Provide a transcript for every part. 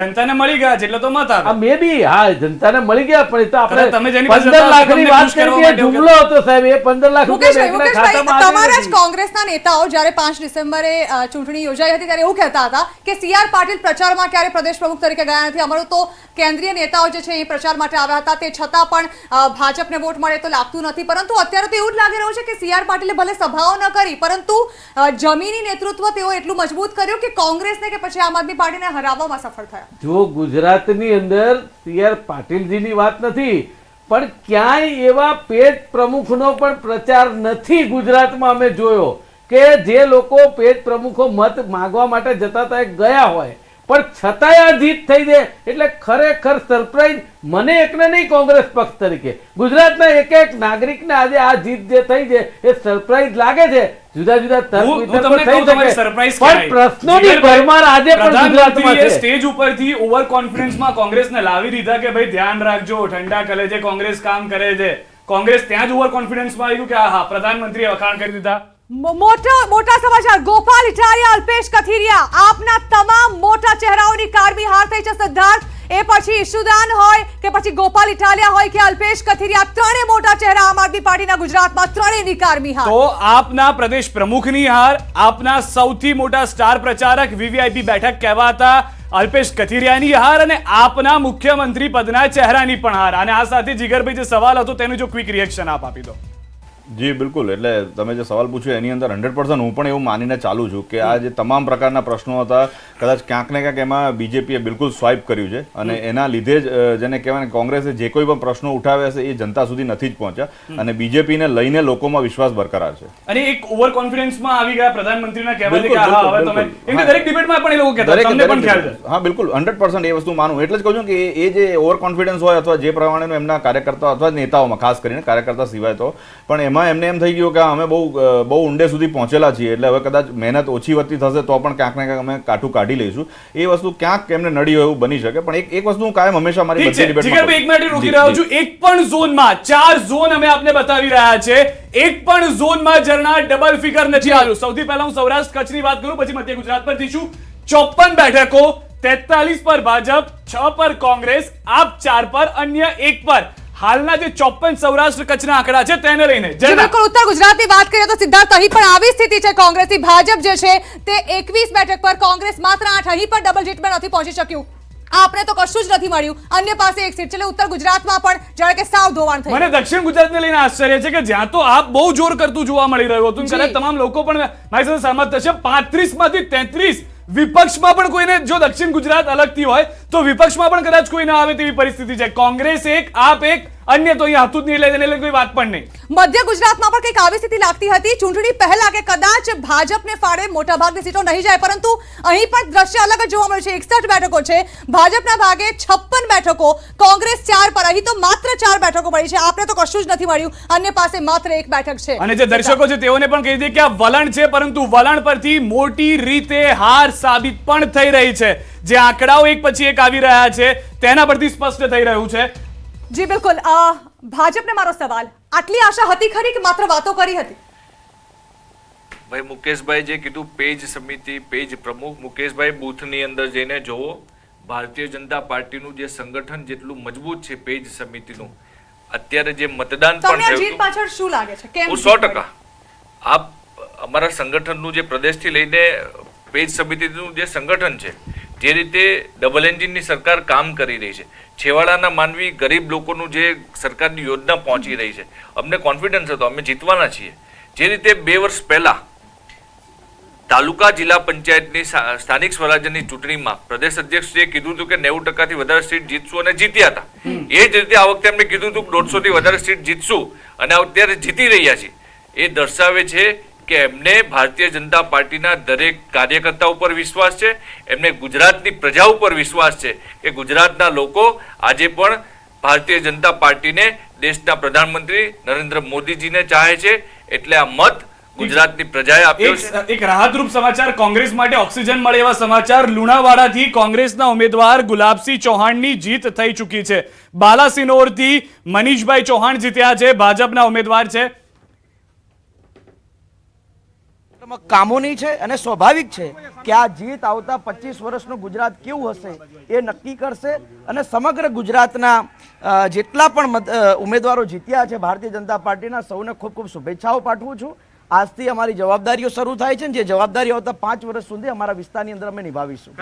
જનતાને મળી ગયા છે એટલે તો મત આવે. મે બી હા જનતાને મળી ગયા પણ એ તો આપણે તમે જેની 15 લાખની વાત કરી જુમલો હતો સાહેબ. એ 15 લાખ રૂપિયા ખાતામાં તમારા જ કોંગ્રેસના નેતાઓ જ્યારે 5 ડિસેમ્બરે ચૂંટણી યોજાઈ હતી ત્યારે એવું કહેતા હતા કે સી.આર. પાટીલ પ્રચારમાં ક્યારે પ્રદેશ પ્રમુખ તરીકે ગયા નથી. અમારો તો કેન્દ્રીય નેતાઓ જે છે એ પ્રચાર માટે આવ્યા હતા, તે છતાં પણ ભાજપને વોટ મળે તો લાગતું નથી. પરંતુ અત્યારે તો એવું જ લાગી રહ્યું છે કે સી.આર. પાટીલે ભલે સભાઓ ન કરી પરંતુ જમીની નેતૃત્વ તેઓ એટલું મજબૂત કર્યું કે કોંગ્રેસને કે પછી આમ આદમી પાર્ટીને હરાવવામાં સફળ થયા. જો ગુજરાતની અંદર સી.આર. પાટીલજીની વાત નથી, પણ ક્યાંય એવા પેટ પ્રમુખનો પણ પ્રચાર નથી ગુજરાતમાં અમે જોયો કે જે લોકો પેટ પ્રમુખો મત માંગવા માટે જતા હતા ગયા હોય, પણ છતાંય આ જીત થઈ જાય એટલે ખરેખર સરપ્રાઈઝ મને એકને નહીં, કોંગ્રેસ પક્ષ તરીકે ગુજરાતના એક એક નાગરિકને આજે આ જીત જે થઈ છે એ સરપ્રાઈઝ લાગે છે. જુદા જુદા પ્રશ્નોની ભરમાર આજે પણ ગુજરાતમાં છે. સ્ટેજ ઉપરથી ઓવર કોન્ફિડન્સમાં કોંગ્રેસને લાવી દીધા કે ભાઈ ધ્યાન રાખજો, ઠંડા કલેજે કોંગ્રેસ કામ કરે છે. કોંગ્રેસ ત્યાં જ ઓવર કોન્ફિડન્સમાં આવી ગયું કે હા પ્રધાનમંત્રીએ વખાણ કરી દીધા. મોટા સમાચાર. ગોપાલ ઇટાલિયા, અલ્પેશ કથિરિયા, આપના તમામ મોટા ચહેરાઓની કારમી હાર થઈ છે. સિદ્ધાર્થ, એ પછી ઈશુદાન હોય કે પછી ગોપાલ ઇટાલિયા હોય કે અલ્પેશ કથિરિયા, ત્રણેય મોટા ચહેરા આમ આદમી પાર્ટીના ગુજરાતમાં ત્રણેયની કારમી હાર. તો આપના પ્રદેશ પ્રમુખની હાર, આપના સૌથી મોટા સ્ટાર પ્રચારક વીવીઆઈપી બેઠક કહેવાતા અલ્પેશ કથિરિયાની હાર અને આપના મુખ્યમંત્રી પદના ચહેરાની પણ હાર. અને આ સાથે જીગરભાઈ જે સવાલ હતો તેનું જો ક્વિક રિએક્શન આપ આપી દો. જી બિલકુલ, એટલે તમે જે સવાલ પૂછ્યો એની અંદર 100% હું પણ એવું માનીને ચાલુ છું કે આ જે તમામ પ્રકારના પ્રશ્નો હતા કદાચ ક્યાંક ને ક્યાંક એમાં બીજેપીએ બિલકુલ સ્વાઇપ કર્યું છે અને એના લીધે જ જેને કહેવાય ને કોંગ્રેસે જે કોઈ પણ પ્રશ્નો ઉઠાવ્યા છે એ જનતા સુધી નથી જ પહોંચ્યા અને બીજેપીને લઈને લોકોમાં વિશ્વાસ બરકરાર છે. અને એક ઓવર કોન્ફિડન્સમાં આવી ગયા પ્રધાનમંત્રીના કહેવાથી કે હા હવે તમે એમ કે દરેક ડિબેટમાં પણ એ લોકો કહેતા તમને પણ ખ્યાલ છે. હા બિલકુલ 100% એ વસ્તુ માનું. એટલે જ કહું છું કે એ જે ઓવર કોન્ફિડન્સ હોય અથવા જે પ્રમાણેનું એમના કાર્યકર્તાઓ અથવા નેતાઓમાં ખાસ કરીને કાર્યકર્તા સિવાય તો પણ એમાં એમને એમ થઈ ગયું કે અમે બહુ ઊંડે સુધી પહોંચેલા છીએ એટલે હવે કદાચ મહેનત ઓછી વધતી થશે તો પણ ક્યાંક ને ક્યાંક અમે કાઠું કાઢી લઈશું. એ વસ્તુ ક્યાંક એમને નડી હોય એવું બની શકે. પણ એક વસ્તુ હું કાયમ હંમેશા મારી બધી ડિબેટમાં એક મિનિટ રોકી રહ્યો છું. એક પણ ઝોનમાં 4 ઝોન અમે આપને બતાવી રહ્યા છે, એક પણ ઝોનમાં ઝરણા ડબલ ફિગર નથી આવ્યું. સૌથી પહેલા હું સૌરાષ્ટ્ર કચ્છની વાત કરું, પછી મધ્ય ગુજરાત પર થઈશું. 54 બેઠકો, 43 પર ભાજપ, 6 પર કોંગ્રેસ, આપ 4 પર, અન્ય 1 પર. હાલના જે 54 સૌરાષ્ટ્ર કચ્છના આંકડા છે તેને લઈને બિલકુલ ઉત્તર ગુજરાતની વાત કરીએ તો સિદ્ધાર્થ અહીં પણ આવી સ્થિતિ છે કોંગ્રેસની. ભાજપ જે છે તે 21 બેઠક પર, કોંગ્રેસ માત્ર 8. અહીં પણ ડબલ જીટમાં નથી પહોંચી શક્યું. આપણે તો કશું જ નથી મળ્યું. અન્ય પાસે 1 સીટ છે. ઉત્તર ગુજરાતમાં પણ જાણે કે સાવ ધોવાણ થઈ. મને દક્ષિણ ગુજરાતને લઈને આશ્ચર્ય છે કે જ્યાં તો આપ બહુ જોર કરતું જોવા મળી રહ્યું હતું, કદાચ તમામ લોકો પણ મારી સાથે સહમત થશે. 35 માંથી 33 વિપક્ષમાં પણ કોઈને, જો દક્ષિણ ગુજરાત અલગથી હોય તો વિપક્ષમાં પણ કદાચ કોઈ ના આવે તેવી પરિસ્થિતિ છે. કોંગ્રેસ 1, આપ 1, અન્ય તો અહીંયા હતું જ નહીં, એટલે કોઈ વાત પણ નહીં. મધ્ય ગુજરાતમાં પણ કંઈક આવી સ્થિતિ લાગતી હતી ચૂંટણી પહેલા કે કદાચ ભાજપને ફાળે મોટાભાગની સીટો નહીં જાય, પરંતુ અહીં પણ દ્રશ્ય અલગ જ જોવા મળે છે. 61 બેઠકો છે, ભાજપના ભાગે 56 બેઠકો, કોંગ્રેસ 4 પર. અહીં તો માત્ર 4 બેઠકો મળી છે. આપણે તો કશું જ નથી મળ્યું. અન્ય પાસે માત્ર 1 બેઠક છે. અને જે દર્શકો છે તેઓને પણ કહી દે કે આ વલણ છે, પરંતુ વલણ પરથી મોટી રીતે હાર સાબિત પણ થઈ રહી છે. જે આંકડાઓ એક પછી એક આવી રહ્યા છે તેના પરથી સ્પષ્ટ થઈ રહ્યું છે. જી બિલકુલ. ભાજપને મારો સવાલ, આટલી આશા હતી ખરી કે માત્ર વાતો કરી હતી? ભાઈ મુકેશભાઈ જે કીધું પેજ સમિતિ, પેજ પ્રમુખ, મુકેશભાઈ બૂથની અંદર જઈને જોવો. ભારતીય જનતા પાર્ટીનું જે સંગઠન જેટલું મજબૂત છે પેજ સમિતિનું, અત્યારે જે મતદાન પણ થયું, જીત પાછળ શું લાગે છે? કેમ? 100% આપ અમારા સંગઠનનું જે પ્રદેશથી લઈને પેજ સમિતિનું જે સંગઠન છે, જે રીતે ડબલ એન્જિનની સરકાર કામ કરી રહી છે, છેવાડાના માનવી ગરીબ લોકોનું જે સરકારની યોજના પહોંચી રહી છે, અમને કોન્ફિડન્સ હતો અમે જીતવાના છીએ. જે રીતે 2 વર્ષ પહેલા તાલુકા જિલ્લા પંચાયતની સ્થાનિક સ્વરાજ્યની ચૂંટણીમાં પ્રદેશ અધ્યક્ષે કીધું હતું કે 90% વધારે સીટ જીતશું અને જીત્યા હતા. એ જ રીતે આ વખતે એમને કીધું હતું કે 150 થી વધારે સીટ જીતશું અને અત્યારે જીતી રહ્યા છે. એ દર્શાવે છે કે એમને ભારતીય જનતા પાર્ટીના દરેક કાર્યકર્તા ઉપર વિશ્વાસ છે, એમને ગુજરાતની પ્રજા ઉપર વિશ્વાસ છે કે ગુજરાતના લોકો આજે પણ ભારતીય જનતા પાર્ટીને દેશના પ્રધાનમંત્રી નરેન્દ્ર મોદીજીને ચાહે છે. એટલે આ મત ગુજરાતની પ્રજાએ આપ્યો છે. એક રાહતરૂપ સમાચાર કોંગ્રેસ માટે ઓક્સિજન મળે એવા સમાચાર. લુણાવાડાથી કોંગ્રેસના ઉમેદવાર ગુલાબસિંહ ચૌહાણની જીત થઈ ચૂકી છે. બાલાસિનોરથી મનીષભાઈ ચૌહાણ જીત્યા છે, ભાજપના ઉમેદવાર છે. કામોની છે અને સ્વાભાવિક છે કે આ જીત આવતા 25 વર્ષનું ગુજરાત કેવું હશે એ નક્કી કરશે અને સમગ્ર ગુજરાતના જેટલા પણ ઉમેદવારો જીત્યા છે ભારતીય જનતા પાર્ટીના સૌને ખૂબ ખૂબ શુભેચ્છાઓ પાઠવું છું. આજથી અમારી જવાબદારીઓ શરૂ થાય છે, જે જવાબદારીઓ આવતા 5 વર્ષ સુધી અમારા વિસ્તારની અંદર અમે નિભાવીશું.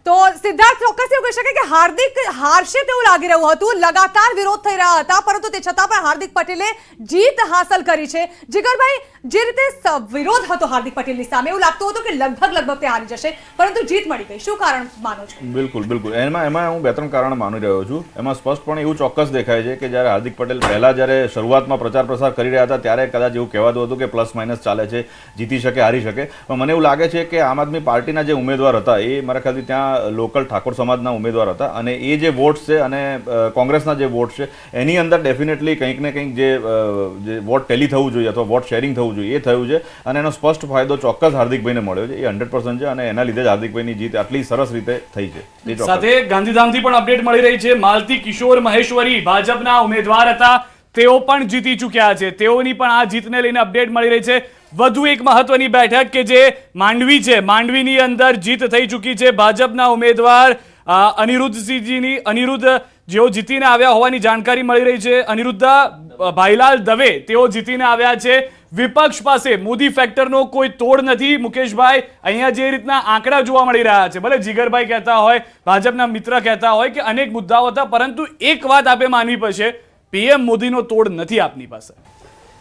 તો સિદ્ધાર્થ ચોક્કસ એવું કહી શકે કે હાર્દિક હારશે તેવું લાગી રહ્યું હતું, લગાતાર વિરોધ થઈ રહ્યા હતા, પરંતુ તે છતાં પણ હાર્દિક પટેલે જીત હાંસલ કરી છે. જીગરભાઈ, જે રીતે વિરોધ હતો હાર્દિક પટેલની સામે, એવું લાગતું હતું કે લગભગ તે હારી જશે, પરંતુ જીત મળી ગઈ. શું કારણ માનો છો? બિલકુલ એમાં હું 2-3 કારણ માની રહ્યો છું. એમાં સ્પષ્ટપણે એવું ચોક્કસ દેખાય છે કે જ્યારે હાર્દિક પટેલ પહેલા જ્યારે શરૂઆતમાં પ્રચાર પ્રસાર કરી રહ્યા હતા ત્યારે કદાચ એવું કહેવાતું હતું કે પ્લસ માઇનસ ચાલે છે, જીતી શકે હારી શકે, પણ મને એવું લાગે છે કે આમ આદમી પાર્ટીના જે ઉમેદવાર હતા એ મારા ખ્યાલથી ત્યાં લોકલ ઠાકોર સમાજના ઉમેદવાર હતા, અને એ જે વોટ્સ છે અને કોંગ્રેસના જે વોટ છે એની અંદર ડેફિનેટલી કંઈક ને કંઈક જે વોટ ટેલી થવું જોઈએ અથવા વોટ શેરિંગ થવું જોઈએ એ થયું છે, અને એનો સ્પષ્ટ ફાયદો ચોક્કસ હાર્દિકભાઈને મળ્યો છે. એ 100% છે અને એના લીધે જ હાર્દિકભાઈની જીત આટલી સરસ રીતે થઈ છે. સાથે ગાંધીધામથી પણ અપડેટ મળી રહી છે. માલતી કિશોર મહેશ્વરી ભાજપના ઉમેદવાર હતા, તેઓ પણ જીતી ચૂક્યા છે. તેઓની પણ આ જીતને લઈને અપડેટ મળી રહી છે. વધુ એક મહત્વની બેઠક કે જે માંડવી છે, માંડવીની અંદર જીત થઈ ચૂકી છે. ભાજપના ઉમેદવાર અનિરુદ્ધ જેઓ જીતીને આવ્યા હોવાની જાણકારી મળી રહી છે. અનિરુદ્ધ ભાઈલાલ દવે તેઓ જીતીને આવ્યા છે. વિપક્ષ પાસે મોદી ફેક્ટરનો કોઈ તોડ નથી. મુકેશભાઈ, અહીંયા જે રીતના આંકડા જોવા મળી રહ્યા છે, ભલે જીગરભાઈ કહેતા હોય, ભાજપના મિત્ર કહેતા હોય કે અનેક મુદ્દાઓ હતા, પરંતુ એક વાત આપે માનવી પડશે, પીએમ મોદીનો તોડ નથી આપની પાસે.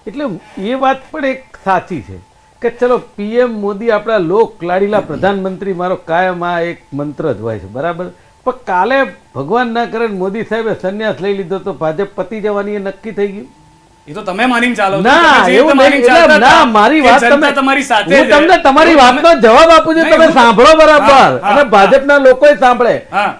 એટલે એ વાત પણ એક સાચી છે કે ચલો પીએમ મોદી આપણા લોક લાડીલા પ્રધાનમંત્રી, મારો કાયમ આ એક મંત્ર જ હોય છે, બરાબર, પણ કાલે ભગવાન ના કરે મોદી સાહેબે સંન્યાસ લઈ લીધો તો ભાજપ પતી જવાની એ નક્કી થઈ ગયું. એ તો તમે માનીને ચાલો. ના, એવું નહીં. ના, મારી વાત તમારી સાથે હું તમને તમારી વાતનો જવાબ આપું છું, તમે સાંભળો બરાબર, અને ભાજપના લોકોએ સાંભળે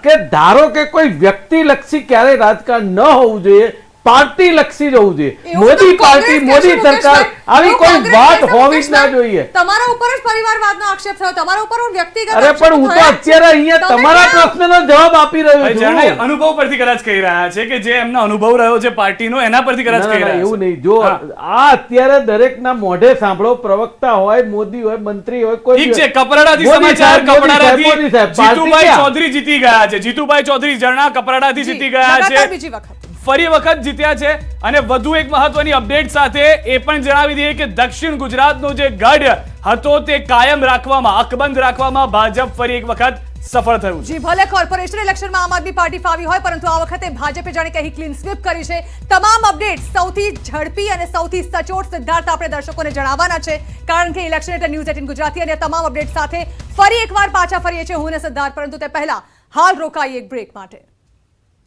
કે ધારો કે કોઈ વ્યક્તિલક્ષી ક્યારેય રાજકારણ ન હોવું જોઈએ, પાર્ટી લક્ષી જવું જોઈએ. મોદી પાર્ટી, મોદી સરકાર, આવી કોઈ વાત હોવી જ ના જોઈએ. તમારા ઉપર જ પરિવારવાદનો આક્ષેપ થયો, તમારા ઉપર વ્યક્તિગત. અરે પણ હું તો અત્યારે અહીંયા તમારા પ્રશ્નનો જવાબ આપી રહ્યો છું. અનુભવ પરથી કદાચ કહી રહ્યા છે કે જે એમનો અનુભવ રહ્યો છે પાર્ટીનો, એના પરથી કદાચ કહી રહ્યા છે. એવું નહીં. જો આ અત્યારે દરેકના મોઢે સાંભળો, પ્રવક્તા હોય, મોદી હોય, મંત્રી હોય, કોઈ ઠીક છે. કપરાડાથી સમાચાર, કપરાડાથી જીતુભાઈ ચૌધરી જીતી ગયા છે. જીતુભાઈ ચૌધરી જરણા કપરાડાથી જીતી ગયા છે, બીજી વખત ફરી વખત જીત્યા છે. અને વધુ એક મહત્વની અપડેટ સાથે એ પણ જણાવી દઈએ કે દક્ષિણ ગુજરાતનો જે ગઢ હતો તે કાયમ રાખવામાં, અકબંધ રાખવામાં ભાજપ ફરી એક વખત સફળ થયું. જી, ભલે કોર્પોરેશન ઇલેક્શનમાં આમ આદમી પાર્ટી ફાવી હોય, પરંતુ આ વખતે ભાજપે જાણે કહી ક્લીન સ્વીપ કરી છે. તમામ અપડેટ સૌથી ઝડપી અને સૌથી સચોટ સિદ્ધાર્થ આપણે દર્શકોને જણાવવાના છે, કારણ કે ઇલેક્શન એટલે ન્યૂઝ 18 ગુજરાતી અને તમામ અપડેટ સાથે ફરી એકવાર પાછા ફરીએ છીએ હું અને સિદ્ધાર્થ, પરંતુ તે પહેલા હાલ રોકાઈએ એક બ્રેક માટે.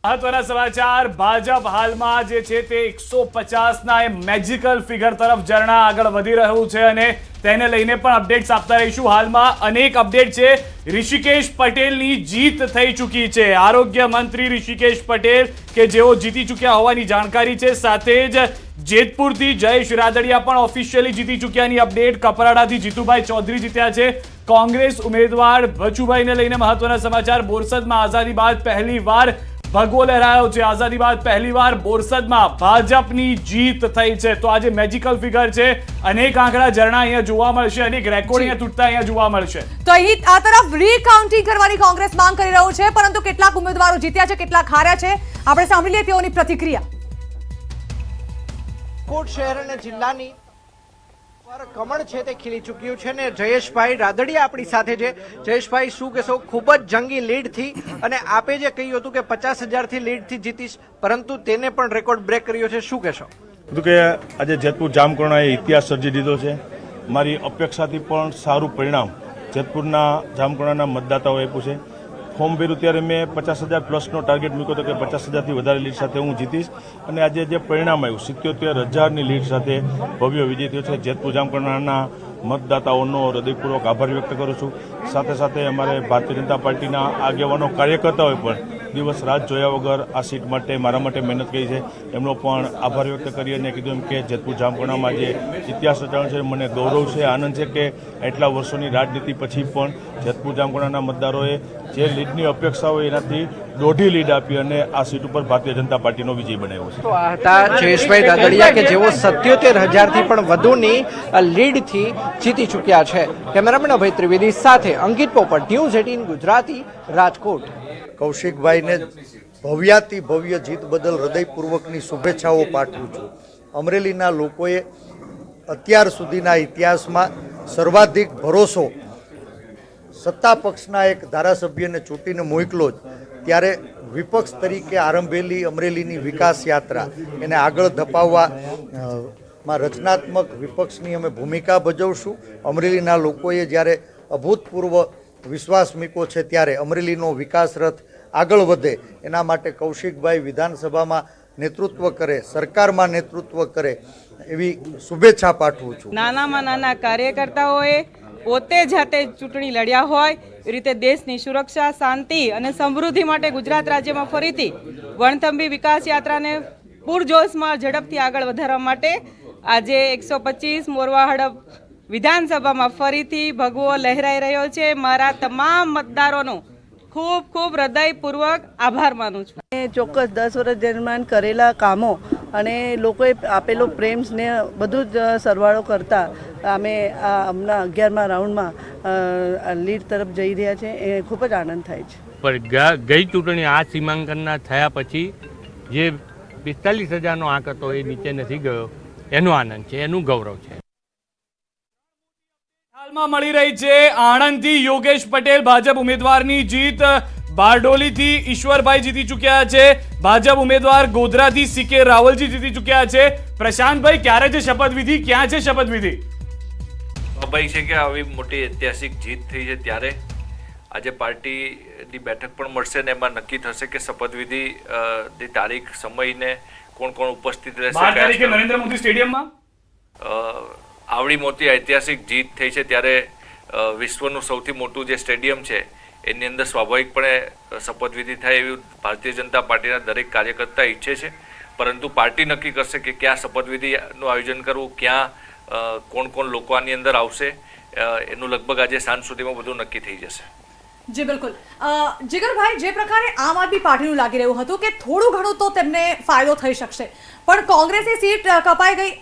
મહત્વના સમાચાર. ભાજપ હાલમાં જે છે તે 150ના એ મેજિકલ ફિગર તરફ જરણા આગળ વધી રહ્યું છે અને તેને લઈને પણ અપડેટ્સ આપતા રહીશું. હાલમાં અનેક અપડેટ છે. ઋષિકેશ પટેલની જીત થઈ ચૂકી છે. આરોગ્ય મંત્રી ઋષિકેશ પટેલ કે જેઓ જીતી ચૂક્યા હોવાની જાણકારી છે. સાથે જ જેતપુરથી જયેશ રાદડિયા પણ ઓફિશિયલી જીતી ચૂક્યાની અપડેટ. કપરાડાથી જીતુભાઈ ચૌધરી જીત્યા છે. કોંગ્રેસ ઉમેદવાર ભચુભાઈને લઈને મહત્વના સમાચાર. બોરસદમાં આઝાદી બાદ પહેલી વાર ભગવો લહેરાયો છે. આઝાદી બાદ પહેલીવાર બોરસદમાં ભાજપની જીત થઈ છે. તો આજે મેજિકલ ફિગર છે. અનેક આંકડા ઝરણા અહીંયા જોવા મળશે, અનેક રેકોર્ડ અહીંયા તૂટતા અહીંયા જોવા મળશે. તો અહીં આ તરફ રીકાઉન્ટિંગ કરવાની કોંગ્રેસ માંગ કરી રહ્યું છે, પરંતુ કેટલાક ઉમેદવારો જીત્યા છે, કેટલાક હાર્યા છે. આપણે સાંભળી લઈએ તેઓની પ્રતિક્રિયા. કોટ શહેર અને જિલ્લાની કમળ છે તે ખીલી ચૂક્યું છે ને જયેશભાઈ રાદડિયા આપણી સાથે છે. જયેશભાઈ, શું કહેશો? ખૂબ જ જંગી લીડથી, અને આપે જે કહ્યું હતું કે 50,000થી લીડથી જીતીશ, પરંતુ તેને પણ રેકોર્ડ બ્રેક કર્યો છે, શું કહેશો? કે આજે જેતપુર જામકરણાએ ઇતિહાસ સર્જી દીધો છે. મારી અપેક્ષાથી પણ સારું પરિણામ જેતપુરના જામકરણાના મતદાતાઓએ આપ્યું છે. ફોર્મ ભર્યું ત્યારે મેં 50,000 પ્લસનો ટાર્ગેટ મૂક્યો હતો કે 50,000થી વધારે લીડ સાથે હું જીતીશ, અને આજે જે પરિણામ આવ્યું 77,000ની લીડ સાથે ભવ્ય વિજય થયો છે. જેતપુર જામકરણાના મતદાતાઓનો હૃદયપૂર્વક આભાર વ્યક્ત કરું છું. સાથે સાથે અમારે ભારતીય જનતા પાર્ટીના આગેવાનો કાર્યકર્તાઓએ પણ દિવસ રાત જોયા વગર આ સીટ માટે મારા માટે મહેનત કરી છે એમનો પણ આભાર વ્યક્ત કરી અને કીધું એમ કે જેતપુર જામકરણામાં જે ઇતિહાસ રચાયો છે મને ગૌરવ છે, આનંદ છે કે એટલા વર્ષોની રાજનીતિ પછી પણ જેતપુર જામકરણાના મતદારોએ જે લીડની અપેક્ષા હોય એનાથી દોઢી લીડ આપી અને આ સીટ ઉપર ભારતીય જનતા પાર્ટીનો વિજય બનાવ્યો છે. તો આ હતા જયેશભાઈ રાદડિયા કે જેઓ 77,000થી પણ વધુની લીડથી જીતી ચૂક્યા છે. કેમેરામેન અભય ત્રિવેદી સાથે અંકિત પોપટ, ન્યૂઝ 18 ગુજરાતી, રાજકોટ. કૌશિકભાઈને ભવ્યાતિ ભવ્ય જીત બદલ હૃદયપૂર્વકની શુભેચ્છાઓ પાઠવું છું. અમરેલીના લોકોએ અત્યાર સુધીના ઇતિહાસમાં સર્વાધિક ભરોસો સત્તા પક્ષના એક ધારાસભ્યને ચૂંટીને મોકલો જ, ત્યારે વિપક્ષ તરીકે આરંભેલી અમરેલીની વિકાસ યાત્રા એને આગળ ધપાવવા માં રચનાત્મક વિપક્ષની અમે ભૂમિકા ભજવશું. અમરેલીના લોકોએ જ્યારે અભૂતપૂર્વ વિશ્વાસ મૂક્યો છે ત્યારે અમરેલીનો વિકાસ રથ આગળ વધે એના માટે કૌશિકભાઈ વિધાનસભામાં નેતૃત્વ કરે, સરકારમાં નેતૃત્વ કરે એવી શુભેચ્છા પાઠવું છું. નાનામાં નાના કાર્યકર્તાઓએ પોતે જાતે ચૂંટણી લડ્યા હોય એ રીતે દેશની સુરક્ષા, શાંતિ અને સમૃદ્ધિ માટે ગુજરાત રાજ્યમાં ફરીથી વણથંભી વિકાસ યાત્રાને પૂરજોશમાં ઝડપથી આગળ વધારવા માટે આજે 125 મોરવા હડપ વિધાનસભામાં ફરીથી ભગવો લહેરાઈ રહ્યો છે. મારા તમામ મતદારોનો ખૂબ ખૂબ હૃદયપૂર્વક આભાર માનું છું. ચોક્કસ 10 વર્ષ દરમિયાન કરેલા કામો અને લોકોએ આપેલો પ્રેમ સ્નેહ બધું જ સરવાળો કરતા અમે હમણાં 11મા રાઉન્ડમાં લીડ તરફ જઈ રહ્યા છે. એ ખૂબ જ આનંદ થાય છે. પણ ગઈ ચૂંટણી આ સીમાંકનના થયા પછી જે 45,000નો આંક હતો એ નીચે નથી ગયો, એનો આનંદ છે, એનું ગૌરવ છે. હાલમાં મળી રહી છે આણંદથી યોગેશ પટેલ ભાજપ ઉમેદવારની જીત. બારડોલીથી ઈશ્વરભાઈ જીતી ચૂક્યા છે. ભાજપ ઉમેદવાર ગોધરાથી સીકે રાવલજી જીતી ચૂક્યા છે. પ્રશાંતભાઈ, ક્યારે છે શપથવિધિ, ક્યાં છે શપથવિધિ? અભય છે કે આવી મોટી ઐતિહાસિક જીત થઈ છે ત્યારે આજે પાર્ટીની બેઠક પણ મળશે ને એમાં નક્કી થશે કે શપથવિધિ ની તારીખ, સમયને કોણ કોણ ઉપસ્થિત રહેશે. 12 તારીખે નરેન્દ્ર મોદી સ્ટેડિયમમાં આવડી મોટી ઐતિહાસિક જીત થઈ છે ત્યારે વિશ્વનું સૌથી મોટું જે સ્ટેડિયમ છે એની અંદર સ્વાભાવિકપણે શપથવિધિ થાય એવી ભારતીય જનતા પાર્ટીના દરેક કાર્યકર્તા ઈચ્છે છે. પરંતુ પાર્ટી નક્કી કરશે કે ક્યાં શપથવિધિનું આયોજન કરવું, ક્યાં કોણ કોણ લોકો આની અંદર આવશે, એનું લગભગ આજે સાંજ સુધીમાં બધું નક્કી થઈ જશે. જી બિલકુલ. જીગરભાઈ, જે પ્રકારે આમ આદમી પાર્ટીનું લાગી રહ્યું હતું કે થોડું ઘણું તો તેમને ફાયદો થઈ શકશે, પણ કોંગ્રેસની સીટ કપાઈ ગઈ.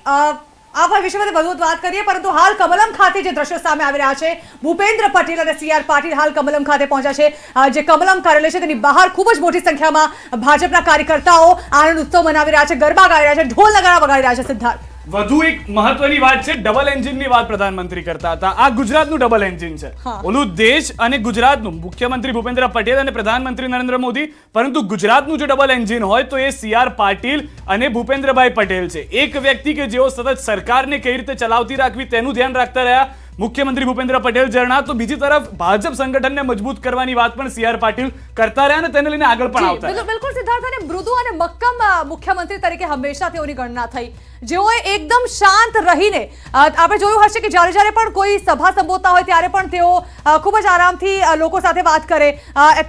આ વિશે વધુ વાત કરીએ, પરંતુ હાલ કમલમ ખાતે જે દ્રશ્યો સામે આવી રહ્યા છે, ભૂપેન્દ્ર પટેલ અને CR પાટીલ હાલ કમલમ ખાતે પહોંચ્યા છે. જે કમલમ કાર્યાલય છે તેની બહાર ખૂબ જ મોટી સંખ્યામાં ભાજપના કાર્યકર્તાઓ આનંદ ઉત્સવ મનાવી રહ્યા છે, ગરબા ગાઈ રહ્યા છે, ઢોલ નગારા વગાડી રહ્યા છે. સિદ્ધાર્થ, વધુ એક મહત્વની વાત છે, ડબલ એન્જિનની વાત પ્રધાનમંત્રી કરતા હતા. આ ગુજરાતનું ડબલ એન્જિન છે. ઓલું દેશ અને ગુજરાતનું, મુખ્યમંત્રી ભૂપેન્દ્ર પટેલ અને પ્રધાનમંત્રી નરેન્દ્ર મોદી, પરંતુ ગુજરાતનું જો ડબલ એન્જિન હોય તો એ CR પાટીલ અને ભૂપેન્દ્રભાઈ પટેલ છે. એક વ્યક્તિ કે જેઓ સતત સરકારને કઈ રીતે ચલાવતી રાખવી તેનું ધ્યાન રાખતા રહ્યા, મુખ્યમંત્રી ભૂપેન્દ્ર પટેલ જણા, તો બીજી તરફ ભાજપ સંગઠનને મજબૂત કરવાની વાત પણ CR પાટીલ કરતા રહ્યા અને તેને લઈને આગળ પણ આવતા રહ્યા. બિલકુલ સિદ્ધાર્થ, અને મૃદુ અને મક્કમ મુખ્યમંત્રી તરીકે હંમેશા તેઓની ગણના થઈ, જેઓએ એકદમ શાંત રહીને, આપણે જોયું હશે કે જ્યારે પણ કોઈ સભા સંબોધતા હોય ત્યારે પણ તેઓ ખૂબ જ આરામથી લોકો સાથે વાત કરે,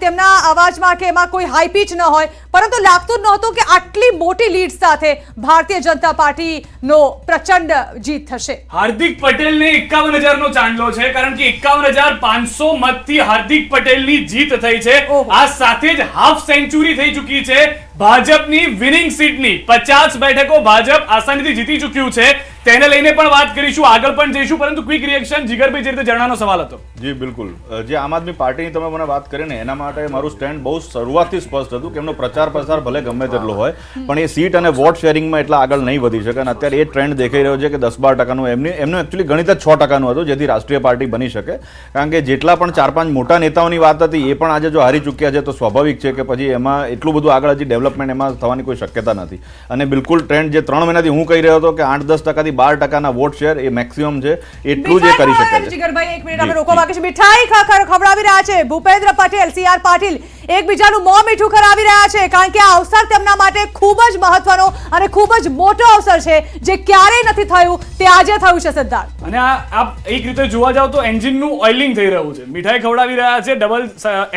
તેમના અવાજમાં કે એમાં કોઈ હાઈ પીચ ન હોય, પરંતુ લાગતું જ નહોતું કે આટલી મોટી લીડ સાથે ભારતીય જનતા પાર્ટીનો પ્રચંડ જીત થશે. હાર્દિક પટેલને 51,000નો ચાંદલો છે, કારણ કે 51,500 મતથી હાર્દિક પટેલની જીત થઈ છે. આ સાથે જ હાફ સેન્ચુરી થઈ ચૂકી છે ભાજપની વિનિંગ સીટની. 50 બેઠકો ભાજપ આસાનીથી જીતી ચૂક્યું છે. તેને લઈને પણ વાત કરીશું, આગળ પણ જઈશું, પરંતુ ક્વિક રિએક્શન જીગરભાઈ, જે રીતે જણાનો સવાલ હતો. જી બિલકુલ. જે આમ આદમી પાર્ટીની તમે મને વાત કરી ને એના માટે મારું સ્ટેન્ડ બહુ શરૂઆતથી સ્પષ્ટ હતું કે એમનો પ્રચાર પ્રસાર ભલે ગમે તેટલો હોય પણ એ સીટ અને વોટ શેરિંગમાં એટલા આગળ નહીં વધી શકે. અને અત્યારે એ ટ્રેન્ડ દેખાઈ રહ્યો છે કે 10-12%, એમનું એકચ્યુઅલી ગણિત જ 6%નું હતું, જેથી રાષ્ટ્રીય પાર્ટી બની શકે. કારણ કે જેટલા પણ 4-5 મોટા નેતાઓની વાત હતી એ પણ આજે જો હારી ચૂક્યા છે તો સ્વાભાવિક છે કે પછી એમાં એટલું બધું આગળ હજી ડેવલપમેન્ટ એમાં થવાની કોઈ શક્યતા નથી. અને બિલકુલ ટ્રેન્ડ જે 3 મહિનાથી હું કહી રહ્યો હતો કે 8-10% 10%થી 12% વોટ શેર એ મેક્સિમમ છે, એટલું જ એ કરી શકે છે. જીગરભાઈ એક મિનિટ આપણે રોકવા બાકી છે. મીઠાઈ ખવડાવી રહ્યા છે ભૂપેન્દ્ર પટેલ, CR પાટીલ એકબીજાનું મોં મીઠું કરાવી રહ્યા છે, કારણ કે આ અવસર તેમના માટે ખૂબ જ મહત્વનો અને ખૂબ જ મોટો અવસર છે, જે ક્યારેય નથી થયું તે આજે થયું છે સિદ્ધાર્થ. અને આ એક રીતે જોવા જાવ તો એન્જિનનું ઓઇલિંગ થઈ રહ્યું છે. મીઠાઈ ખવડાવી રહ્યા છે, ડબલ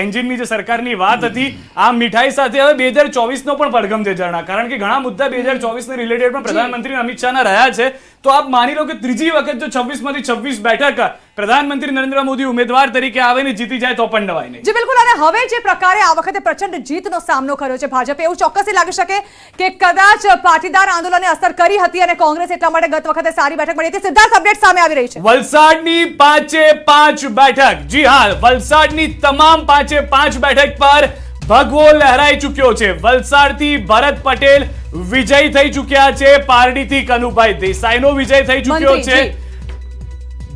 એન્જિનની જે સરકારની વાત હતી, આ મીઠાઈ સાથે હવે 2024 નો પણ પડઘમ છે ઝરણા, કારણ કે ઘણા મુદ્દા 2024 ને રિલેટેડ પણ પ્રધાનમંત્રી અમિત શાહના રહ્યા છે. તો આપ માની લો કે ત્રીજી વખત જો 26 માંથી 26 બેઠક પ્રધાનમંત્રી નરેન્દ્ર મોદી ઉમેદવાર તરીકે આવે ને જીતી જાય તો પણ નવાય નહીં. જી બિલકુલ. અને હવે જે પ્રકારે આ વખતે પ્રચંડ જીતનો સામનો કર્યો છે ભાજપે, એવું ચોક્કસથી લાગી શકે કે કદાચ પાટીદાર આંદોલને અસર કરી હતી અને કોંગ્રેસ એટલા માટે ગત વખતે સારી બેઠક મળી હતી. સિદ્ધાર્થ અપડેટ સામે આવી રહી છે. વલસાડની 5 બેઠક, જી હા, વલસાડની તમામ 5 બેઠક પર ભગવો લહેરાઈ ચુક્યો છે. વલસાડથી ભરત પટેલ વિજય થઈ ચુક્યા છે, પારડીથી કનુભાઈ દેસાઈનો વિજય થઈ ચુક્યો છે,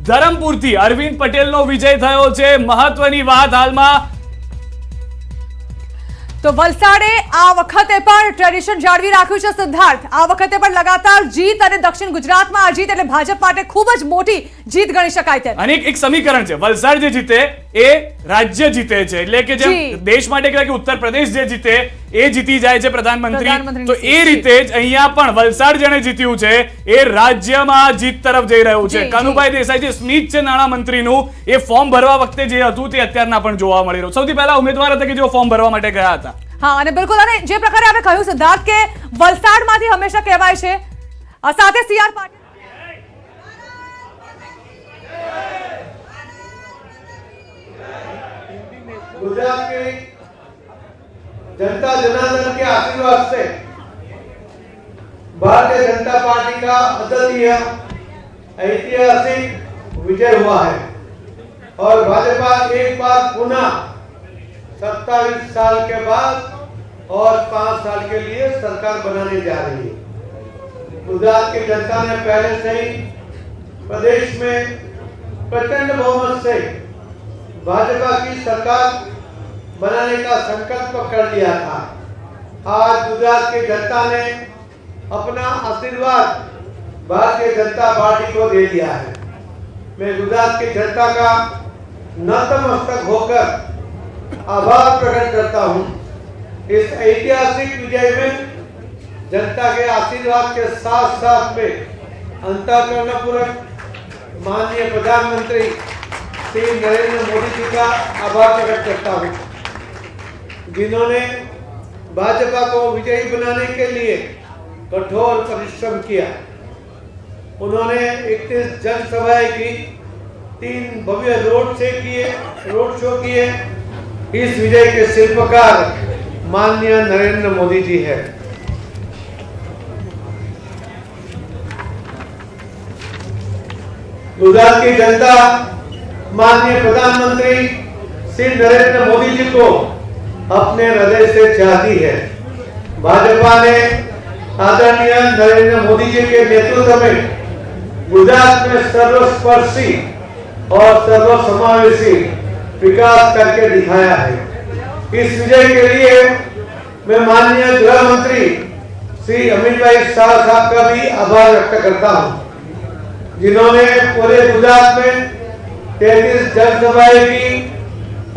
ધરમપુરથી અરવિંદ પટેલનો વિજય થયો છે. મહત્વની વાત હાલમાં તો વલસાડે આ વખતે પણ ટ્રેડિશન જાળવી રાખ્યું છે સિદ્ધાર્થ. આ વખતે પણ લગાતાર જીત અને દક્ષિણ ગુજરાતમાં આ જીત એટલે ભાજપ માટે ખૂબ જ મોટી જીત ગણી શકાય છે. અને એક સમીકરણ છે, વલસાડ જે જીતે એ રાજ્ય જીતે છે, એટલે કે જેમ દેશ માટે કહેવાય કે ઉત્તર પ્રદેશ જે જીતે એ જીતી જાય છે પ્રધાનમંત્રી, તો એ રીતે જ અહીંયા પણ વલસાડ જેને જીત્યું છે એ રાજ્યમાં જીત તરફ જઈ રહ્યું છે. કનુભાઈ દેસાઈ જે સ્મિત છે નાણામંત્રીનું, એ ફોર્મ ભરવા વખતે જે હતું તે અત્યારના પણ જોવા મળી રહ્યું. સૌથી પહેલા ઉમેદવાર હતા કે જેઓ ફોર્મ ભરવા માટે ગયા હતા. હા, અને બિલકુલ. અને જે પ્રકારે આપણે કહ્યું સિદ્ધાર્થ કે વલસાડમાંથી હંમેશા કહેવાય છે, સાથે CR પાટીલ गुजरात की जनता जनार्दन के आशीर्वाद से भारतीय जनता पार्टी का अद्वितीय ऐतिहासिक विजय हुआ है और भाजपा एक बार पुनः 27 साल के बाद और 5 साल के लिए सरकार बनाने जा रही है. गुजरात की जनता ने पहले से ही प्रदेश में प्रचंड बहुमत से भाजपा की सरकार बनाने का संकल्प कर लिया था. आज गुजरात की जनता ने अपना आशीर्वाद भारतीय जनता पार्टी को दे दिया है. मैं गुजरात की जनता का नतमस्तक होकर आभार प्रकट करता हूं. इस ऐतिहासिक विजय में जनता के आशीर्वाद के साथ साथ में अंतःकरणपूर्वक माननीय प्रधानमंत्री श्री नरेंद्र मोदी जी का आभार प्रकट करता हूं, जिन्होंने भाजपा को विजयी बनाने के लिए कठोर परिश्रम किया. उन्होंने 31 जनसभाएं की, 3 भव्य रोड शो किए. इस विजय के शिल्पकार माननीय नरेंद्र मोदी जी है. गुजरात की जनता माननीय प्रधानमंत्री श्री नरेंद्र मोदी जी को अपने हृदय से चाहती है. भाजपा ने आदरणीय नरेंद्र मोदी जी के नेतृत्व में गुजरात में सर्वस्पर्शी और सर्वसमावेशी विकास करके दिखाया है. इस विजय के लिए मैं माननीय गृह मंत्री श्री अमित भाई शाह साहब का भी आभार व्यक्त करता हूं, जिन्होंने पूरे गुजरात में 33 जनसभाएं की,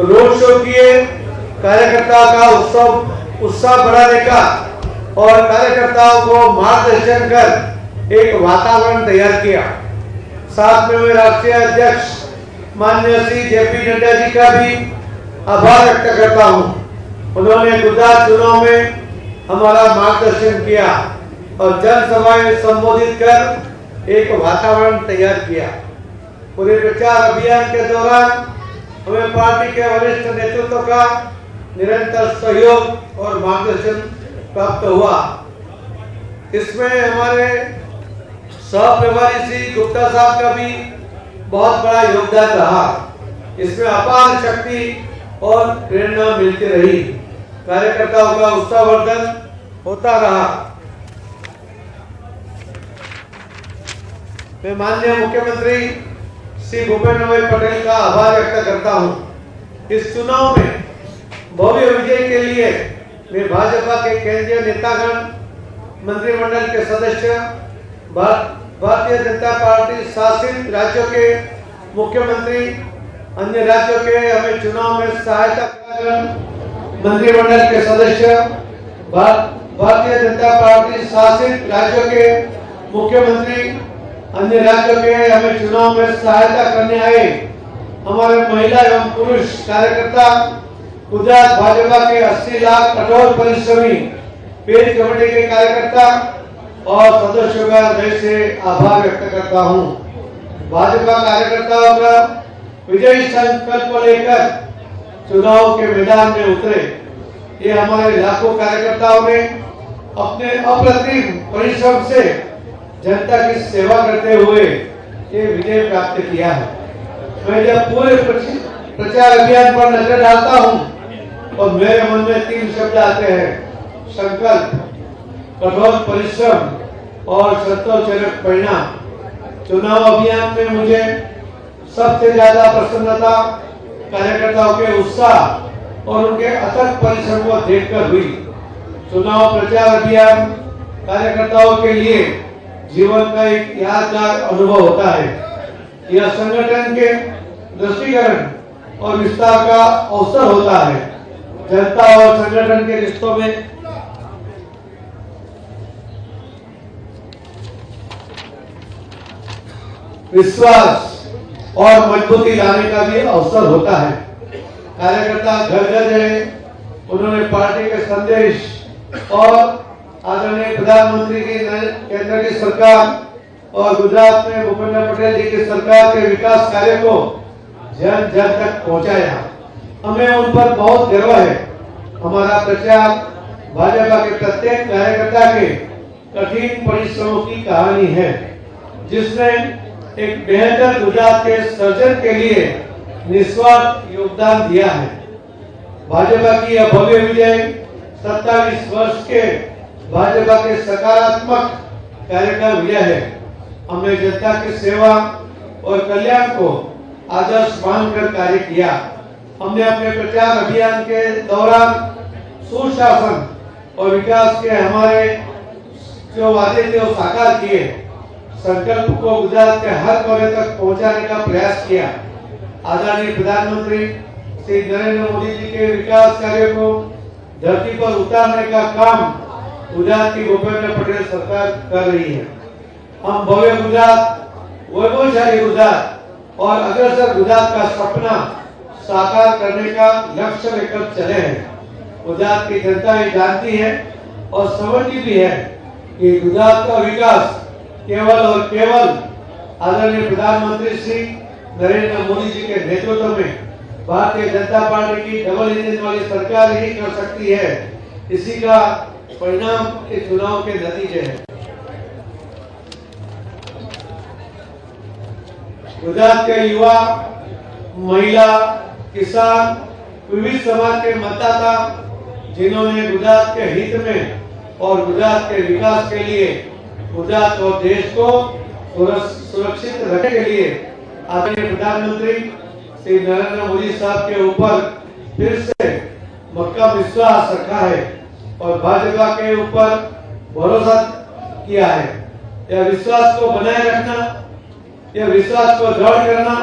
रोड शो किए, कार्यकर्ताओं का उत्साह बढ़ाने का और कार्यकर्ताओं को मार्गदर्शन कर एक वातावरण तैयार किया. साथ में मैं राष्ट्रीय अध्यक्ष माननीय श्री JP नड्डा जी का भी आभार व्यक्त करता हूं. उन्होंने गुजरात चुनाव में हमारा मार्गदर्शन किया और जनसभाएं संबोधित कर एक वातावरण तैयार किया. पूरे प्रचार अभियान के दौरान हमें पार्टी के वरिष्ठ नेतृत्व का निरंतर सहयोग और मार्गदर्शन प्राप्त हुआ. इसमें हमारे सहप्रभारी श्री गुप्ता साहब का भी बहुत बड़ा योगदान रहा. इसमें अपार शक्ति और प्रेरणा मिलती रही. कार्यकर्ताओं का उत्साहवर्धन होता रहा. मैं माननीय मुख्यमंत्री श्री भूपेंद्र भाई पटेल का आभार व्यक्त करता हूं. इस चुनाव में भव्य विजय के लिए मैं भाजपा के केंद्रीय नेतागण, मंत्रिमंडल के सदस्य, भारतीय जनता पार्टी शासित राज्यों के मुख्यमंत्री, अन्य राज्यों के हमें चुनाव में सहायता कर मंत्रिमंडल के सदस्य, भारतीय जनता पार्टी शासित राज्यों के मुख्यमंत्री, अन्य राज्यों के हमें चुनाव में सहायता करने आए हमारे महिला एवं पुरुष कार्यकर्ता, गुजरात भाजपा के 80 लाख कठोर परिश्रमी पेज कमेटी के कार्यकर्ता और सदस्यों का हृदय से आभार व्यक्त करता हूं। भाजपा कार्यकर्ताओं का विजयी संकल्प लेकर चुनाव के मैदान में उतरे ये हमारे लाखों कार्यकर्ताओं ने अपने अप्रतिम परिश्रम से जनता की सेवा करते हुए ये विजय प्राप्त किया है। मैं जब पूरे प्रचार अभियान पर नजर डालता हूं और मेरे मन में 3 शब्द आते हैं: संकल्प, कठोर परिश्रम और संतोषजनक परिणाम। चुनाव अभियान में मुझे सबसे ज्यादा प्रसन्नता कार्यकर्ताओं के उत्साह और उनके अथक परिश्रम को देखकर हुई। चुनाव प्रचार अभियान कार्यकर्ताओं के लिए जीवन का एक यादगार अनुभव होता है। यह संगठन के दृष्टिकरण और विस्तार का अवसर होता है। जनता और संगठन के रिश्तों में विश्वास और मजबूती लाने का भी अवसर होता है। कार्यकर्ता घर घर गए, उन्होंने पार्टी के संदेश और आदरणीय प्रधानमंत्री की केंद्र की सरकार और गुजरात में भूपेंद्र पटेल जी की सरकार के विकास कार्य को जन जन तक पहुंचाया। हमें उन पर बहुत गर्व है। हमारा प्रचार भाजपा के प्रत्येक कार्यकर्ता के कठिन परिश्रमों की कहानी है, जिसने एक बेहतर गुजरात के सर्जन के लिए निस्वार्थ योगदान दिया है। भाजपा की यह भव्य विजय 27 वर्ष के भाजपा के सकारात्मक कार्य का विजय है। हमने जनता की सेवा और कल्याण को आदर्श मानकर कार्य किया। हमने अपने प्रचार अभियान के दौरान सुशासन और विकास के हमारे जो वादे थे वो साकार किए। संकल्प को गुजरात के हर कोने तक पहुंचाने का प्रयास किया। आदरणीय प्रधानमंत्री श्री नरेंद्र मोदी जी के विकास कार्यों को धरती पर उतारने का काम गुजरात की भूपेंद्र पटेल सरकार कर रही है। हम भव्य गुजरात, वैभवशाली गुजरात और अग्रसर गुजरात का सपना साकार करने का लक्ष्य लेकर चले हैं। गुजरात की जनता ये जानती है और समझती भी है कि गुजरात का विकास केवल और केवल आदरणीय प्रधानमंत्री श्री नरेंद्र मोदी जी के नेतृत्व में भारतीय जनता पार्टी की डबल इंजन वाली सरकार ही कर सकती है। इसी का परिणाम इस चुनाव के नतीजे हैं। गुजरात के युवा, महिला, किसान, विविध समाज के मतदाता जिन्होंने गुजरात के हित में और गुजरात के विकास के लिए गुजरात और देश को सुरक्षित रखने के लिए आदरणीय प्रधानमंत्री श्री नरेंद्र मोदी साहब के ऊपर फिर से मक्का विश्वास रखा है और भाजपा के ऊपर भरोसा किया है। यह विश्वास को बनाए रखना, यह विश्वास को दृढ़ करना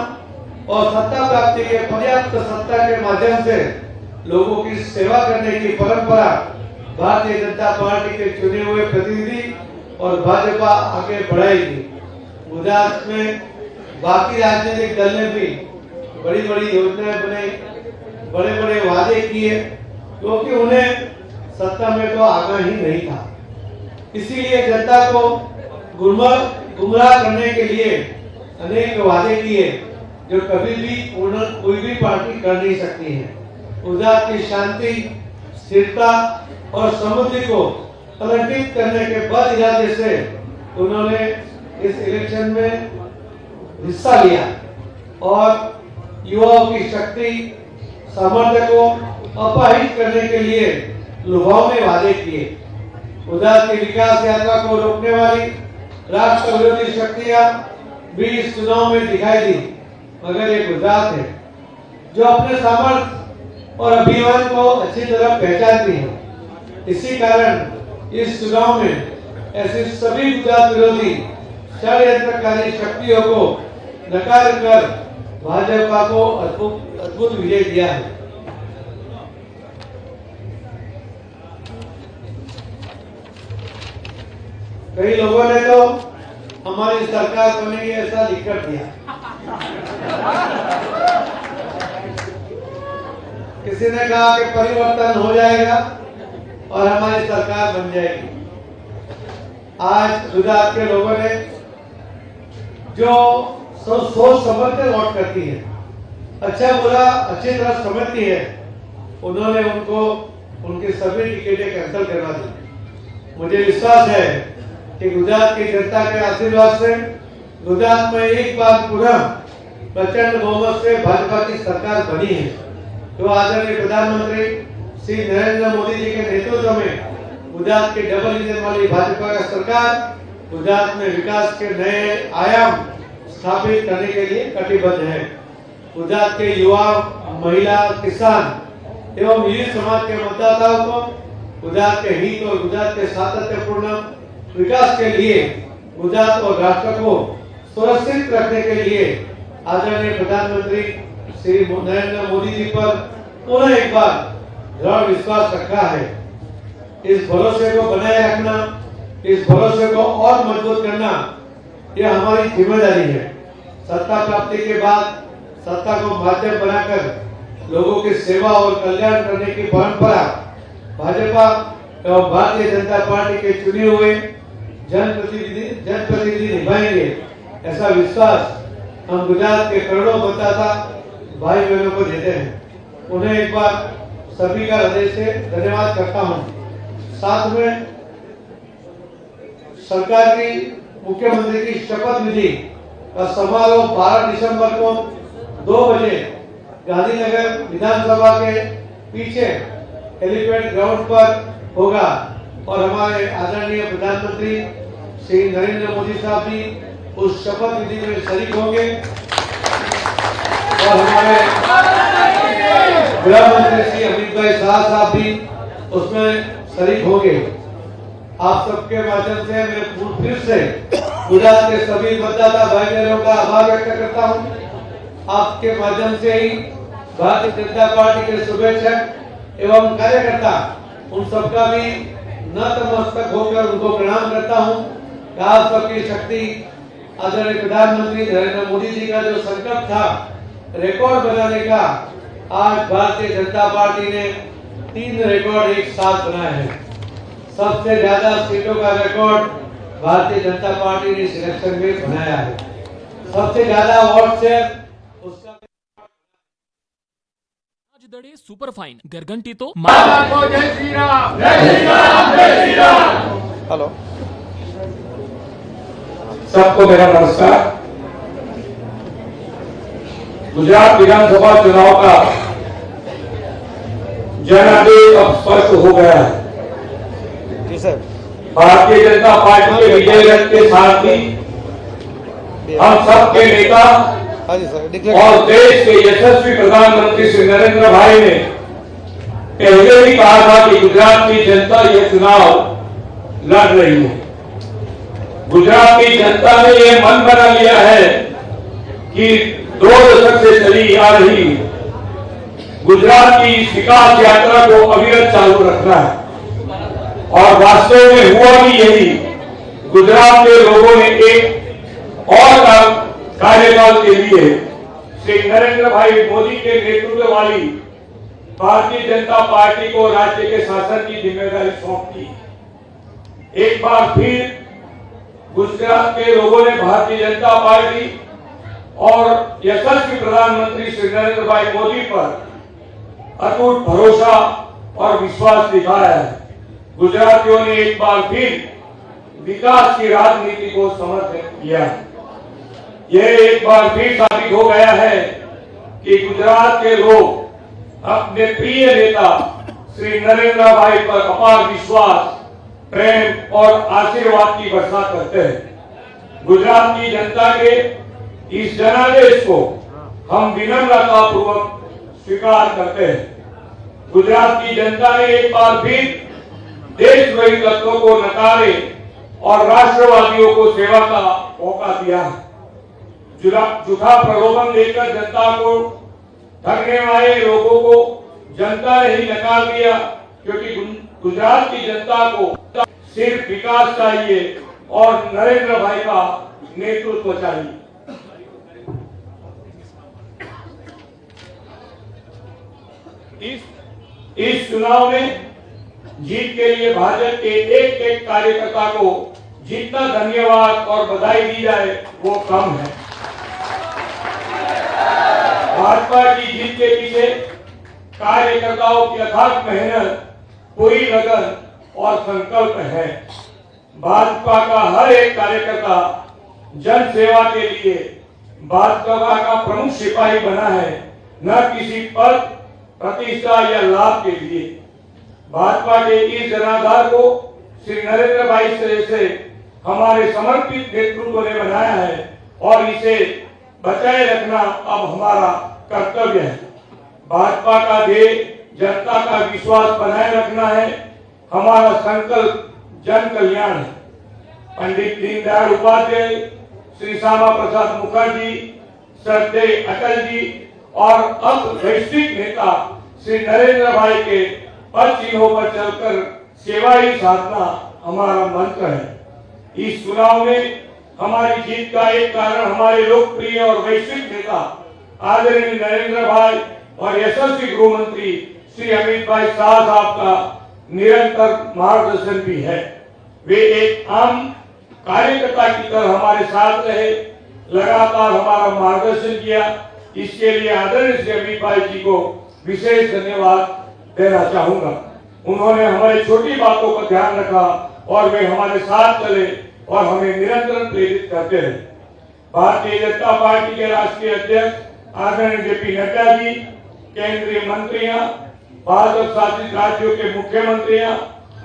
और सत्ता प्राप्ति के पर्याप्त सत्ता के माध्यम से लोगों की सेवा करने की परंपरा भारतीय जनता पार्टी के चुने हुए प्रतिनिधि और भाजपा आगे बढ़ाएगी। गुजरात में बाकी राजनीतिक दल ने भी बड़ी बड़ी योजनाएं बनाई, बड़े बड़े वादे किए, क्योंकि उन्हें सत्ता में तो आना ही नहीं था। इसीलिए जनता को गुमराह करने के लिए अनेक वादे किए जो कभी भी कोई भी पार्टी कर नहीं सकती है। गुजरात की शांति, स्थिरता और समृद्धि को कलंकित करने के बाद इरादे से उन्होंने इस इलेक्शन में हिस्सा लिया और युवाओं की शक्ति, सामर्थ्य को अपाहिज करने के लिए लुभावने वादे किए। गुजरात की विकास यात्रा को रोकने वाली राष्ट्र विरोधी शक्तियां भी इस चुनाव में दिखाई दी, मगर ये गुजरात है जो अपने सामर्थ्य और अभियान को अच्छी तरह पहचानती है। इसी कारण इस चुनाव में ऐसे सभी गुजरात विरोधी षड्यंत्रकारी शक्तियों को नकार कर भाजपा को अद्भुत विजय दिया है। कई लोगों ने तो हमारी सरकार बनेगी ऐसा लिखकर दिया। किसी ने कहा कि परिवर्तन हो जाएगा और हमारी सरकार बन जाएगी। आज गुजरात के लोगों ने जो सोच समझ कर वोट करती है, अच्छा बुरा अच्छी तरह समझती है, उन्होंने उनको उनकी सभी टिकटें कैंसिल करवा दी। मुझे विश्वास है कि गुजरात की जनता के आशीर्वाद से गुजरात में एक बार पुनः प्रचंड बहुमत से भाजपा की सरकार बनी है। तो आदरणीय प्रधानमंत्री श्री नरेंद्र मोदी जी के नेतृत्व में गुजरात के डबल इंजन वाली भाजपा का सरकार गुजरात में विकास के नए आयाम स्थापित करने के लिए कटिबद्ध है। गुजरात के युवा, महिला, किसान एवं विविध समाज के मतदाताओं को गुजरात के हित और गुजरात के सातत्यपूर्ण विकास के लिए गुजरात और राष्ट्र को सुरक्षित रखने के लिए आदरणीय प्रधानमंत्री श्री नरेंद्र मोदी जी पर पुनः एक बार दृढ़ विश्वास रखा है। इस भरोसे को बनाए रखना, इस भरोसे को और मजबूत करना, यह हमारी जिम्मेदारी है। सत्ता प्राप्ति के बाद सत्ता को माध्यम बनाकर लोगों की सेवा और कल्याण करने की परंपरा भाजपा एवं भारतीय जनता पार्टी के चुने हुए जनप्रतिनिधि निभाएंगे, ऐसा विश्वास हम गुजरात के करोड़ों मतदाता भाई बहनों को देते हैं। उन्हें एक बार सभी का हृदय से धन्यवाद करता हूं। साथ में सरकार की मुख्यमंत्री की शपथ विधि का समारोह 12 दिसंबर को 2 बजे गांधीनगर विधानसभा के पीछे हेलीपैड ग्राउंड पर होगा और हमारे आदरणीय प्रधानमंत्री श्री नरेंद्र मोदी साहब भी उस शपथ विधि में शरीक होंगे और हमारे गृह मंत्री श्री अमित भाई शाह साहब भी उसमें शरीक होंगे। आप सबके माध्यम से मैं फिर से गुजरात के सभी मतदाता भाई बहनों का आभार व्यक्त करता हूं। आपके माध्यम से ही भारतीय जनता पार्टी के शुभेच्छक एवं कार्यकर्ता उन सबका भी नतमस्तक होकर उनको प्रणाम करता हूं कि आप सबकी शक्ति आदरणीय प्रधानमंत्री नरेंद्र मोदी जी का जो संकल्प था रिकॉर्ड बनाने का, आज भारतीय जनता पार्टी ने 3 रिकॉर्ड एक साथ बनाए हैं। सबसे ज्यादा सीटों का रिकॉर्ड भारतीय जनता पार्टी ने सिलेक्शन में बनाया है। सबसे ज्यादा वोट से उसका दड़े सुपर फाइन गरगंटी तो जय श्री राम, जय श्री राम, जय श्री राम। हेलो, सबको मेरा नमस्कार। गुजरात विधानसभा चुनाव का जनादेश अब स्पष्ट हो गया है। जी सर। भारतीय जनता पार्टी के विजय रथ के साथ ही हम सबके नेता और देश के यशस्वी प्रधानमंत्री श्री नरेंद्र भाई ने पहले भी कहा था कि गुजरात की जनता ये चुनाव लड़ रही है। गुजरात की जनता ने यह मन बना लिया है कि 2 दशक से चली आ रही गुजरात की विकास यात्रा को अविरत चालू रखना है और वास्तव में हुआ भी यही। गुजरात के लोगों ने एक और कार्यकाल के लिए श्री नरेंद्र भाई मोदी के नेतृत्व वाली भारतीय जनता पार्टी को राज्य के शासन की जिम्मेदारी सौंप दी। एक बार फिर गुजरात के लोगों ने भारतीय जनता पार्टी और यशस्वी प्रधानमंत्री श्री नरेंद्र भाई मोदी पर अटूट भरोसा और विश्वास दिखाया है। गुजरातियों ने एक बार फिर विकास की राजनीति को समर्थन किया है। यह एक बार फिर साबित हो गया है कि गुजरात के लोग अपने प्रिय नेता श्री नरेंद्र भाई पर अपार विश्वास, प्रेम और आशीर्वाद की वर्षा करते हैं। गुजरात की जनता के इस जनादेश को हम विनम्रता पूर्वक स्वीकार करते हैं। गुजरात की जनता ने एक बार फिर देशद्रोही तत्वों को नकारे और राष्ट्रवादियों को सेवा का मौका दिया है। झूठा प्रलोभन देकर जनता को ठगने वाले लोगों को जनता ने ही नकार दिया, क्योंकि गुजरात की जनता को सिर्फ विकास चाहिए और नरेंद्र भाई का नेतृत्व चाहिए। इस चुनाव में जीत के लिए भाजपा के एक एक कार्यकर्ता को जितना धन्यवाद और बधाई दी जाए वो कम है। भाजपा की जीत के पीछे कार्यकर्ताओं की अथाक मेहनत, पूरी लगन और संकल्प है। भाजपा का हर एक कार्यकर्ता जन सेवा के लिए भाजपा का प्रमुख सिपाही बना है, न किसी पद, प्रतिष्ठा या लाभ के लिए। भाजपा के इस जनाधार को श्री नरेंद्र भाई से हमारे समर्पित नेतृत्व ने बनाया है और इसे बचाए रखना अब हमारा कर्तव्य है। भाजपा का ध्येय जनता का विश्वास बनाए रखना है। हमारा संकल्प जन कल्याण है। पंडित दीनदयाल उपाध्याय, श्री श्यामा प्रसाद मुखर्जी, श्रद्धेय अटल जी और अब वैश्विक नेता श्री नरेंद्र भाई के पद चिन्हों पर चलकर सेवा ही साधना हमारा मंत्र है। इस चुनाव में हमारी जीत का एक कारण हमारे लोकप्रिय और वैश्विक नेता आदरणीय नरेंद्र भाई और यशस्वी गृह मंत्री श्री अमित भाई शाह साहब का निरंतर मार्गदर्शन भी है। वे एक आम कार्यकर्ता की तरह हमारे साथ रहे, लगातार हमारा मार्गदर्शन किया। इसके लिए आदरणीय श्री अमित भाई जी को विशेष धन्यवाद देना चाहूंगा। उन्होंने हमारी छोटी बातों का ध्यान रखा और वे हमारे साथ चले और हमें निरंतर प्रेरित करते रहे। भारतीय जनता पार्टी के राष्ट्रीय अध्यक्ष आदरणीय जेपी नड्डा जी, केंद्रीय मंत्रियां, भाजपा शासित राज्यों के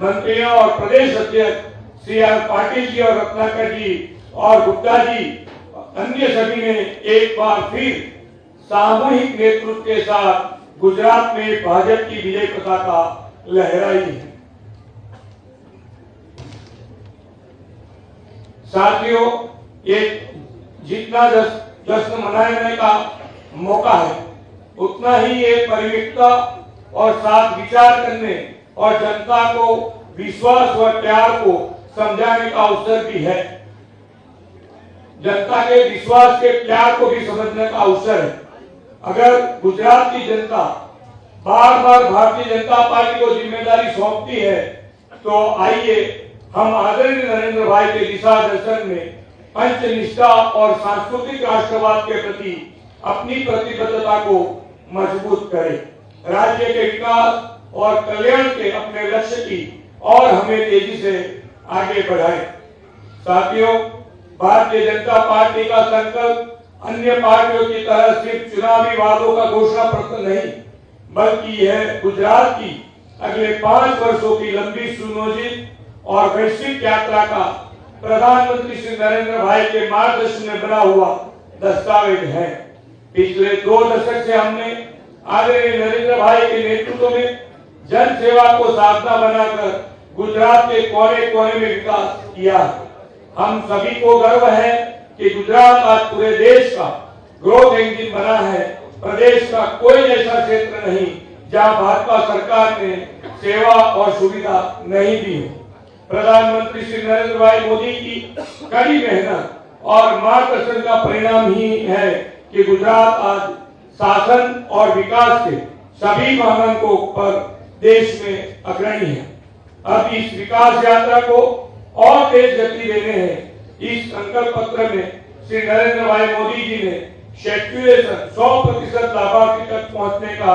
मंत्रियां और प्रदेश अध्यक्ष श्री आर पाटिल जी और रत्नाकर जी और गुप्ता जी, अन्य सभी ने एक बार फिर सामूहिक नेतृत्व के साथ गुजरात में भाजपा की विजय पताका लहराई है। साथियों, ये जितना जश्न मनाने का मौका है, उतना ही ये परिविकता और साथ विचार करने और जनता को विश्वास व प्यार को समझाने का अवसर भी है। जनता के विश्वास के प्यार को भी समझने का अवसर है। अगर गुजरात की जनता बार बार भारतीय जनता पार्टी को जिम्मेदारी सौंपती है, तो आइए हम आदरणीय नरेंद्र भाई के दिशा दर्शन में पंचनिष्ठा और सांस्कृतिक राष्ट्रवाद के प्रति अपनी प्रतिबद्धता को मजबूत करें। राज्य के विकास और कल्याण के अपने लक्ष्य की और हमें तेजी से आगे बढ़ाएं। साथियों, भारतीय जनता पार्टी का संकल्प अन्य पार्टियों की तरह सिर्फ चुनावी वादों का घोषणा पत्र नहीं, बल्कि यह गुजरात की अगले 5 वर्षों की लंबी सुनियोजित और वैश्विक यात्रा का प्रधानमंत्री श्री नरेंद्र भाई के मार्गदर्शन में बना हुआ दस्तावेज है। पिछले 2 दशक से हमने आदरणीय नरेंद्र भाई के नेतृत्व में जन सेवा को साधना बनाकर गुजरात के कोने कोने में विकास किया। हम सभी को गर्व है कि गुजरात आज पूरे देश का ग्रोथ इंजन बना है। प्रदेश का कोई ऐसा क्षेत्र नहीं जहां भाजपा सरकार ने सेवा और सुविधा नहीं दी है। प्रधानमंत्री श्री नरेंद्र भाई मोदी की कड़ी मेहनत और मार्गदर्शन का परिणाम ही है कि गुजरात आज शासन और विकास के सभी मानकों पर देश में अग्रणी है। अब इस विकास यात्रा को और तेज गति देने हैं। इस संकल्प पत्र में श्री नरेंद्र भाई मोदी जी ने सेचुरेशन 100% लाभार्थी तक पहुंचने का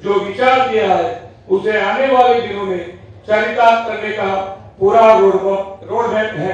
जो विचार दिया है, उसे आने वाले दिनों में चरितार्थ करने का पूरा रोड मैप है।